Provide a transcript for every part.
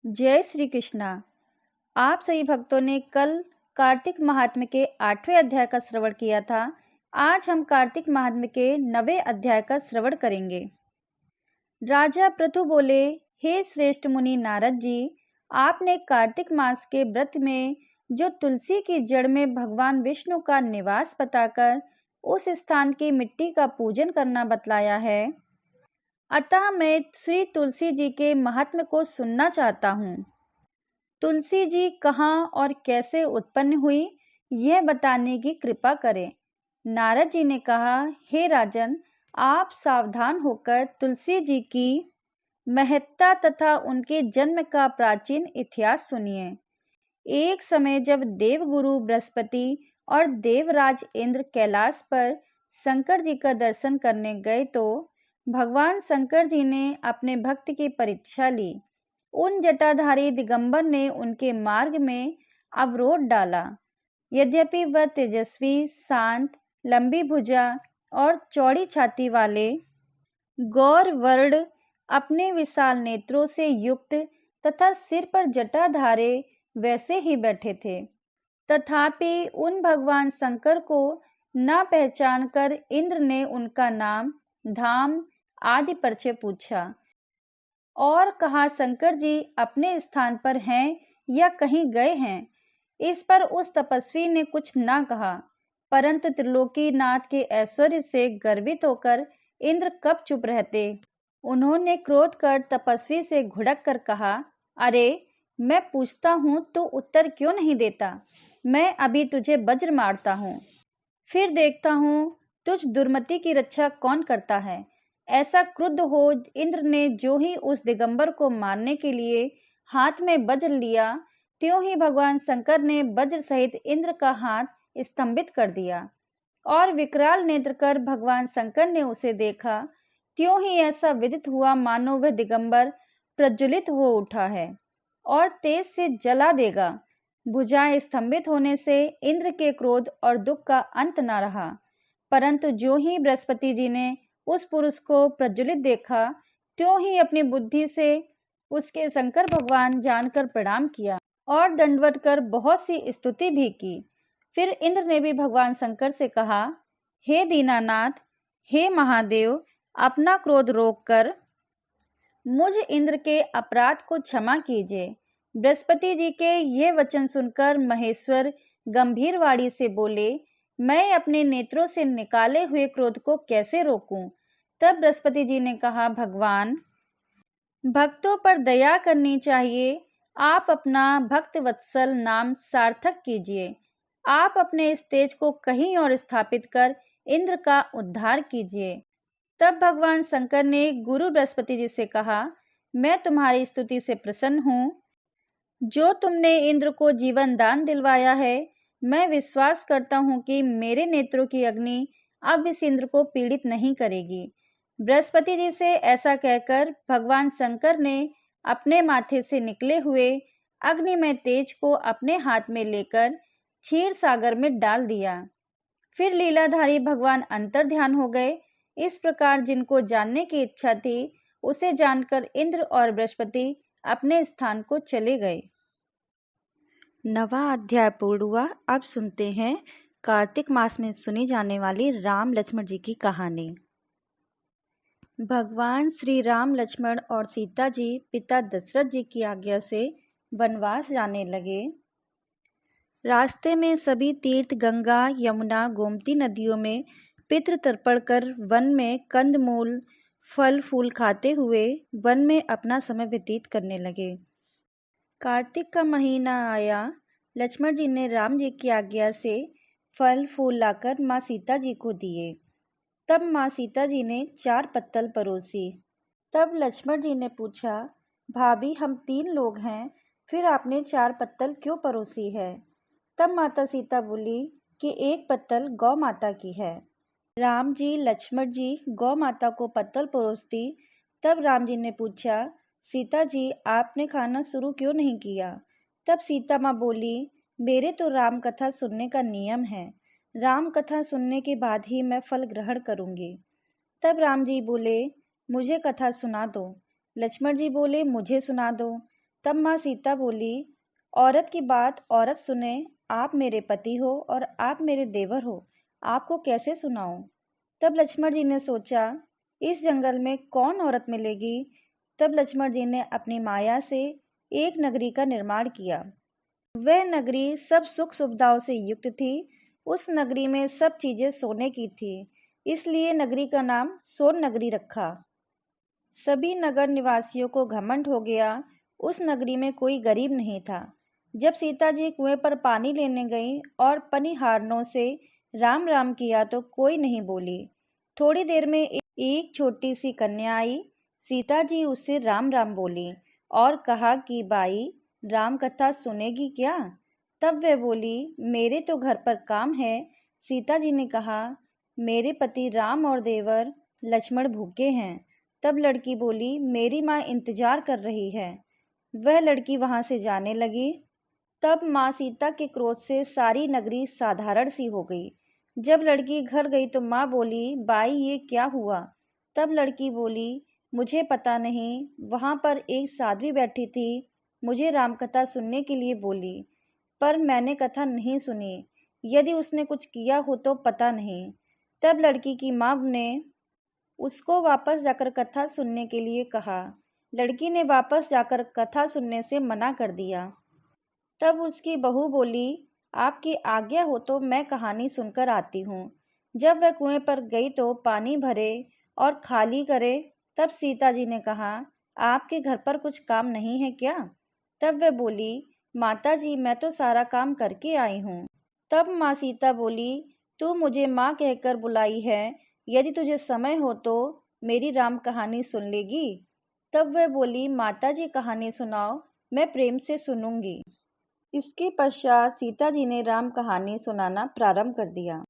जय श्री कृष्णा। आप सभी भक्तों ने कल कार्तिक महात्म्य के 8वें अध्याय का श्रवण किया था। आज हम कार्तिक महात्म्य के 9वें अध्याय का श्रवण करेंगे। राजा पृथु बोले, हे श्रेष्ठ मुनि नारद जी, आपने कार्तिक मास के व्रत में जो तुलसी की जड़ में भगवान विष्णु का निवास बताकर उस स्थान की मिट्टी का पूजन करना बतलाया है, अतः मैं श्री तुलसी जी के महात्म्य को सुनना चाहता हूँ। तुलसी जी कहाँ और कैसे उत्पन्न हुई, यह बताने की कृपा करें। नारद जी ने कहा, हे राजन, आप सावधान होकर तुलसी जी की महत्ता तथा उनके जन्म का प्राचीन इतिहास सुनिए। एक समय जब देवगुरु बृहस्पति और देवराज इंद्र कैलाश पर शंकर जी का दर्शन करने गए तो भगवान शंकर जी ने अपने भक्त की परीक्षा ली। उन जटाधारी दिगंबर ने उनके मार्ग में अवरोध डाला। यद्यपि वह तेजस्वी, शांत, लंबी भुजा और चौड़ी छाती वाले गौर वर्ण अपने विशाल नेत्रों से युक्त तथा सिर पर जटाधारे वैसे ही बैठे थे, तथापि उन भगवान शंकर को न पहचान कर इंद्र ने उनका नाम, धाम आदि परिचय पूछा और कहा, शंकर जी अपने स्थान पर हैं या कहीं गए हैं। इस पर उस तपस्वी ने कुछ न कहा, परंतु त्रिलोकीनाथ के ऐश्वर्य से गर्वित होकर इंद्र कब चुप रहते। उन्होंने क्रोध कर तपस्वी से घुड़क कर कहा, अरे, मैं पूछता हूँ तो उत्तर क्यों नहीं देता। मैं अभी तुझे वज्र मारता हूँ, फिर देखता हूँ तुझ दुर्मति की रक्षा कौन करता है। ऐसा क्रुद्ध हो इंद्र ने जो ही उस दिगंबर को मारने के लिए हाथ में वज्र लिया, त्यों ही भगवान शंकर ने वज्र सहित इंद्र का हाथ स्तंभित कर दिया और विकराल नेत्र कर भगवान शंकर ने उसे देखा। त्यों ही ऐसा विदित हुआ मानो वह दिगंबर प्रज्वलित हो उठा है और तेज से जला देगा। भुजाएं स्तंभित होने से इंद्र के क्रोध और दुख का अंत न रहा, परंतु जो ही बृहस्पति जी ने उस पुरुष को प्रज्वलित देखा, त्यों ही अपनी बुद्धि से उसके शंकर भगवान जानकर प्रणाम किया और दंडवत कर बहुत सी स्तुति भी की। फिर इंद्र ने भी भगवान शंकर से कहा, हे दीनानाथ, हे महादेव, अपना क्रोध रोक कर मुझ इंद्र के अपराध को क्षमा कीजिए। बृहस्पति जी के ये वचन सुनकर महेश्वर गंभीर वाणी से बोले, मैं अपने नेत्रों से निकाले हुए क्रोध को कैसे रोकूं। तब बृहस्पति जी ने कहा, भगवान, भक्तों पर दया करनी चाहिए। आप अपना भक्त वत्सल नाम सार्थक कीजिए। आप अपने इस तेज को कहीं और स्थापित कर इंद्र का उद्धार कीजिए। तब भगवान शंकर ने गुरु बृहस्पति जी से कहा, मैं तुम्हारी स्तुति से प्रसन्न हूँ। जो तुमने इंद्र को जीवन दान दिलवाया है, मैं विश्वास करता हूँ कि मेरे नेत्रों की अग्नि अब इस इंद्र को पीड़ित नहीं करेगी। बृहस्पति जी से ऐसा कहकर भगवान शंकर ने अपने माथे से निकले हुए अग्निमय तेज को अपने हाथ में लेकर क्षीर सागर में डाल दिया। फिर लीलाधारी भगवान अंतर ध्यान हो गए। इस प्रकार जिनको जानने की इच्छा थी, उसे जानकर इंद्र और बृहस्पति अपने स्थान को चले गए। 9वां अध्याय पूर्ण हुआ। अब सुनते हैं कार्तिक मास में सुनी जाने वाली राम लक्ष्मण जी की कहानी। भगवान श्री राम, लक्ष्मण और सीता जी पिता दशरथ जी की आज्ञा से वनवास जाने लगे। रास्ते में सभी तीर्थ, गंगा, यमुना, गोमती नदियों में पितृ तर्पण कर वन में कंदमूल, फल फूल खाते हुए वन में अपना समय व्यतीत करने लगे। कार्तिक का महीना आया। लक्ष्मण जी ने राम जी की आज्ञा से फल फूल लाकर माँ सीता जी को दिए। तब माँ सीता जी ने 4 पत्तल परोसी। तब लक्ष्मण जी ने पूछा, भाभी, हम 3 लोग हैं, फिर आपने 4 पत्तल क्यों परोसी है। तब माता सीता बोली कि 1 पत्तल गौ माता की है। राम जी, लक्ष्मण जी गौ माता को पत्तल परोसती। तब राम जी ने पूछा, सीता जी, आपने खाना शुरू क्यों नहीं किया। तब सीता माँ बोली, मेरे तो राम कथा सुनने का नियम है। राम कथा सुनने के बाद ही मैं फल ग्रहण करूंगी। तब राम जी बोले, मुझे कथा सुना दो। लक्ष्मण जी बोले, मुझे सुना दो। तब माँ सीता बोली, औरत की बात औरत सुने, आप मेरे पति हो और आप मेरे देवर हो, आपको कैसे सुनाऊं। तब लक्ष्मण जी ने सोचा, इस जंगल में कौन औरत मिलेगी। तब लक्ष्मण जी ने अपनी माया से एक नगरी का निर्माण किया। वह नगरी सब सुख सुविधाओं से युक्त थी। उस नगरी में सब चीजें सोने की थी, इसलिए नगरी का नाम सोन नगरी रखा। सभी नगर निवासियों को घमंड हो गया, उस नगरी में कोई गरीब नहीं था। जब सीता जी कुएं पर पानी लेने गईं और पनिहारनों से राम राम किया तो कोई नहीं बोली। थोड़ी देर में एक छोटी सी कन्या आई। सीता जी उससे राम राम बोली और कहा कि बाई, राम कथा सुनेगी क्या। तब वह बोली, मेरे तो घर पर काम है। सीता जी ने कहा, मेरे पति राम और देवर लक्ष्मण भूखे हैं। तब लड़की बोली, मेरी माँ इंतजार कर रही है। वह लड़की वहां से जाने लगी। तब माँ सीता के क्रोध से सारी नगरी साधारण सी हो गई। जब लड़की घर गई तो माँ बोली, बाई ये क्या हुआ। तब लड़की बोली, मुझे पता नहीं, वहां पर एक साध्वी बैठी थी, मुझे रामकथा सुनने के लिए बोली, पर मैंने कथा नहीं सुनी। यदि उसने कुछ किया हो तो पता नहीं। तब लड़की की माँ ने उसको वापस जाकर कथा सुनने के लिए कहा। लड़की ने वापस जाकर कथा सुनने से मना कर दिया। तब उसकी बहू बोली, आपकी आज्ञा हो तो मैं कहानी सुनकर आती हूँ। जब वह कुएं पर गई तो पानी भरे और खाली करे। तब सीता जी ने कहा, आपके घर पर कुछ काम नहीं है क्या। तब वह बोली, माता जी मैं तो सारा काम करके आई हूँ। तब माँ सीता बोली, तू मुझे माँ कहकर बुलाई है, यदि तुझे समय हो तो मेरी राम कहानी सुन लेगी। तब वह बोली, माता जी कहानी सुनाओ, मैं प्रेम से सुनूंगी। इसके पश्चात सीता जी ने राम कहानी सुनाना प्रारंभ कर दिया।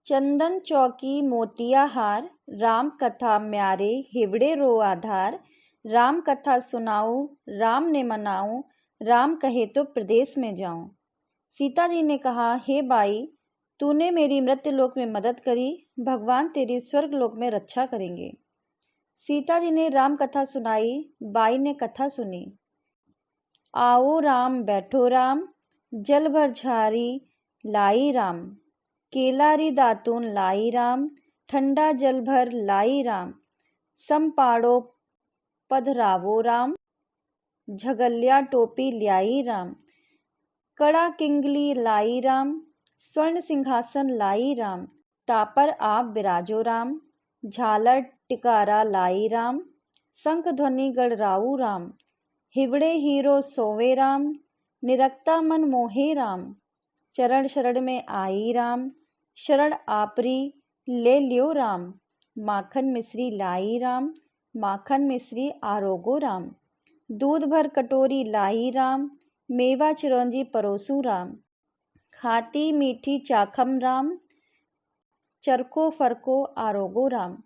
चंदन चौकी मोतिया हार, राम कथा म्यारे हिवड़े रो आधार। राम कथा सुनाऊं, राम ने मनाऊं, राम कहे तो प्रदेश में जाऊं। सीता जी ने कहा, हे बाई, तूने मेरी मृत्यु लोक में मदद करी, भगवान तेरी स्वर्ग लोक में रक्षा करेंगे। सीता जी ने राम कथा सुनाई। बाई ने कथा सुनी। आओ राम बैठो राम, जल भर झारी लाई राम। केलारी दातून लाई राम, ठंडा जल भर लाई राम। संपाड़ो पधरावो राम, झगलिया टोपी ल्याई राम। कड़ा किंगली लाई राम, स्वर्ण सिंहासन लाई राम। तापर आप विराजो राम, झालर टिकारा लाई राम। शंख ध्वनि गढ़राऊ राम, हिवड़े हीरो सोवे राम। निरक्ता मन मोहे राम, चरण शरण में आई राम। शरण आपरी ले लियो राम, माखन मिश्री लाई राम। माखन मिश्री आरोगो राम। दूध भर कटोरी लाई राम, मेवा चिरौंजी परोसू राम। खाती मीठी चाखम राम, चरको फरको आरोगो राम।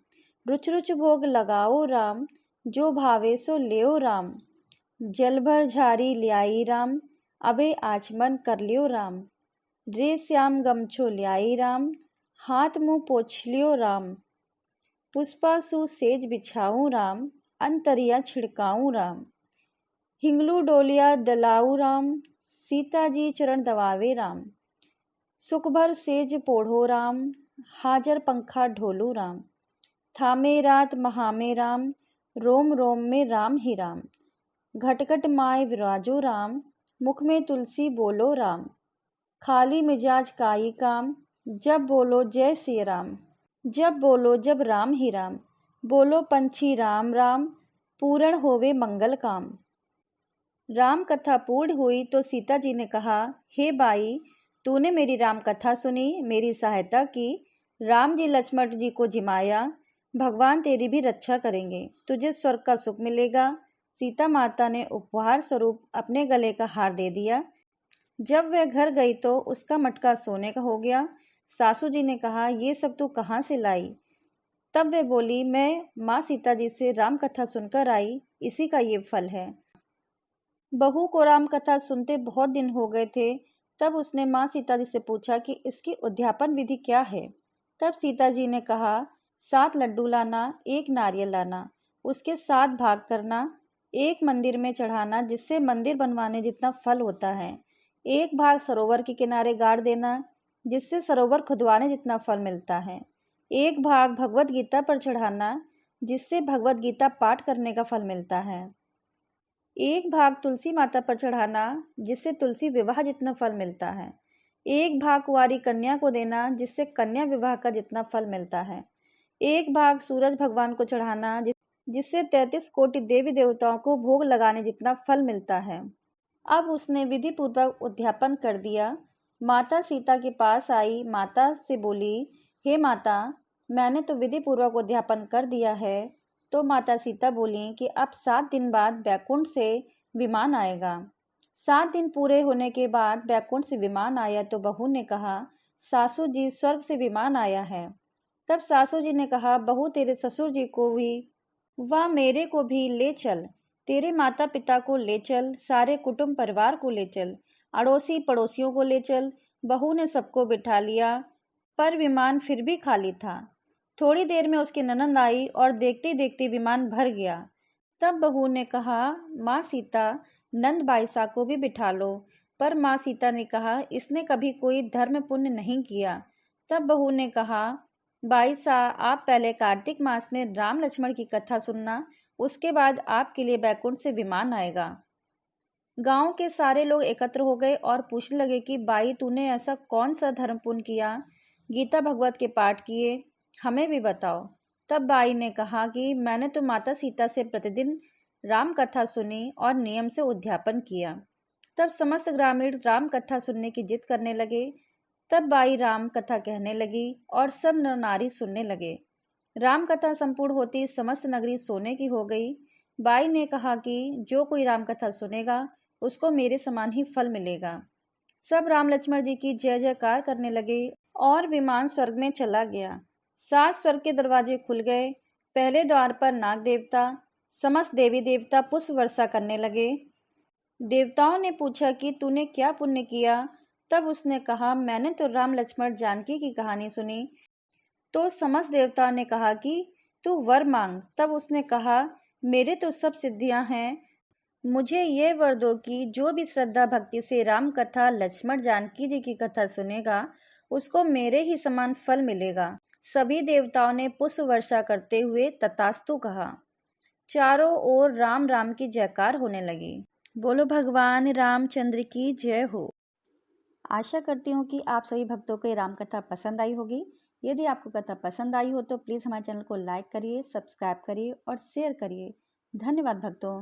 रुच रुच भोग लगाओ राम, जो भावे सो लियो राम। जल भर झारी ल्याई राम, अबे आचमन कर लियो राम। रे श्याम गमछो ल्याई राम, हाथ मुंह पोछ लियो राम। पुष्पासु सेज बिछाऊं राम, अंतरिया छिड़काऊं राम। हिंगलू डोलिया दलाऊ राम, सीता जी चरण दबावे राम। सुख भर सेज पोढ़ो राम, हाजर पंखा ढोलू राम। थामे रात महामे राम, रोम रोम में राम ही राम। घटघट माय विराजो राम, मुख में तुलसी बोलो राम। खाली मिजाज काई काम, जब बोलो जय श्री राम। जब बोलो जब राम ही राम, बोलो पंछी राम राम। पूर्ण होवे मंगल काम। राम कथा पूर्ण हुई तो सीता जी ने कहा, हे बाई, तूने मेरी राम कथा सुनी, मेरी सहायता की। राम जी लक्ष्मण जी को जिमाया, भगवान तेरी भी रक्षा करेंगे, तुझे स्वर्ग का सुख मिलेगा। सीता माता ने उपहार स्वरूप अपने गले का हार दे दिया। जब वह घर गई तो उसका मटका सोने का हो गया। सासू जी ने कहा, ये सब तू कहाँ से लाई। तब वह बोली, मैं माँ सीता जी से राम कथा सुनकर आई, इसी का ये फल है। बहू को राम कथा सुनते बहुत दिन हो गए थे। तब उसने माँ सीता जी से पूछा कि इसकी उद्यापन विधि क्या है। तब सीता जी ने कहा, 7 लड्डू लाना, 1 नारियल लाना, उसके 7 भाग करना, एक मंदिर में चढ़ाना जिससे मंदिर बनवाने जितना फल होता है। एक भाग सरोवर के किनारे गाड़ देना जिससे सरोवर खुदवाने जितना फल मिलता है। एक भाग भगवत गीता पर चढ़ाना जिससे भगवत गीता पाठ करने का फल मिलता है। एक भाग तुलसी माता पर चढ़ाना जिससे तुलसी विवाह जितना फल मिलता है। एक भाग कुंवारी कन्या को देना जिससे कन्या विवाह का जितना फल मिलता है। एक भाग सूरज भगवान को चढ़ाना जिससे 33 कोटि देवी देवताओं को भोग लगाने जितना फल मिलता है। अब उसने विधि पूर्वक उद्यापन कर दिया। माता सीता के पास आई, माता से बोली, हे माता, मैंने तो विधि पूर्वक उद्यापन कर दिया है। तो माता सीता बोली कि अब 7 दिन बाद बैकुंठ से विमान आएगा। 7 दिन पूरे होने के बाद बैकुंठ से विमान आया तो बहू ने कहा, सासू जी, स्वर्ग से विमान आया है। तब सासू जी ने कहा, बहू, तेरे ससुर जी को भी व मेरे को भी ले चल। तेरे माता पिता को ले चल, सारे कुटुंब परिवार को ले चल, अड़ोसी पड़ोसियों को ले चल। बहू ने सबको बिठा लिया, पर विमान फिर भी खाली था। थोड़ी देर में उसकी ननद आई और देखते देखते विमान भर गया। तब बहू ने कहा, माँ सीता, नंद बाईसा को भी बिठा लो। पर माँ सीता ने कहा, इसने कभी कोई धर्म पुण्य नहीं किया। तब बहू ने कहा, बाईसा, आप पहले कार्तिक मास में राम लक्ष्मण की कथा सुनना, उसके बाद आपके लिए बैकुंठ से विमान आएगा। गांव के सारे लोग एकत्र हो गए और पूछने लगे कि बाई, तूने ऐसा कौन सा धर्म पुण्य किया? गीता भगवत के पाठ किए, हमें भी बताओ। तब बाई ने कहा कि मैंने तो माता सीता से प्रतिदिन राम कथा सुनी और नियम से उद्यापन किया। तब समस्त ग्रामीण राम कथा सुनने की जिद करने लगे। तब बाई राम कथा कहने लगी और सब नर नारी सुनने लगे। राम कथा संपूर्ण होती समस्त नगरी सोने की हो गई। बाई ने कहा कि जो कोई राम कथा सुनेगा उसको मेरे समान ही फल मिलेगा। सब राम लक्ष्मण जी की जय जयकार करने लगे और विमान स्वर्ग में चला गया। 7 स्वर्ग के दरवाजे खुल गए। पहले द्वार पर नाग देवता, समस्त देवी देवता पुष्प वर्षा करने लगे। देवताओं ने पूछा कि तूने क्या पुण्य किया? तब उसने कहा, मैंने तो राम लक्ष्मण जानकी की कहानी सुनी। तो समस्त देवताओं ने कहा कि तू वर मांग। तब उसने कहा, मेरे तो सब सिद्धियां हैं, मुझे ये वर दो कि जो भी श्रद्धा भक्ति से राम कथा लक्ष्मण जानकी जी की कथा सुनेगा उसको मेरे ही समान फल मिलेगा। सभी देवताओं ने पुष्प वर्षा करते हुए तथास्तु कहा। चारों ओर राम राम की जयकार होने लगी। बोलो भगवान रामचंद्र की जय हो। आशा करती हूँ कि आप सभी भक्तों को ये राम कथा पसंद आई होगी। यदि आपको कथा पसंद आई हो तो प्लीज़ हमारे चैनल को लाइक करिए, सब्सक्राइब करिए और शेयर करिए। धन्यवाद भक्तों।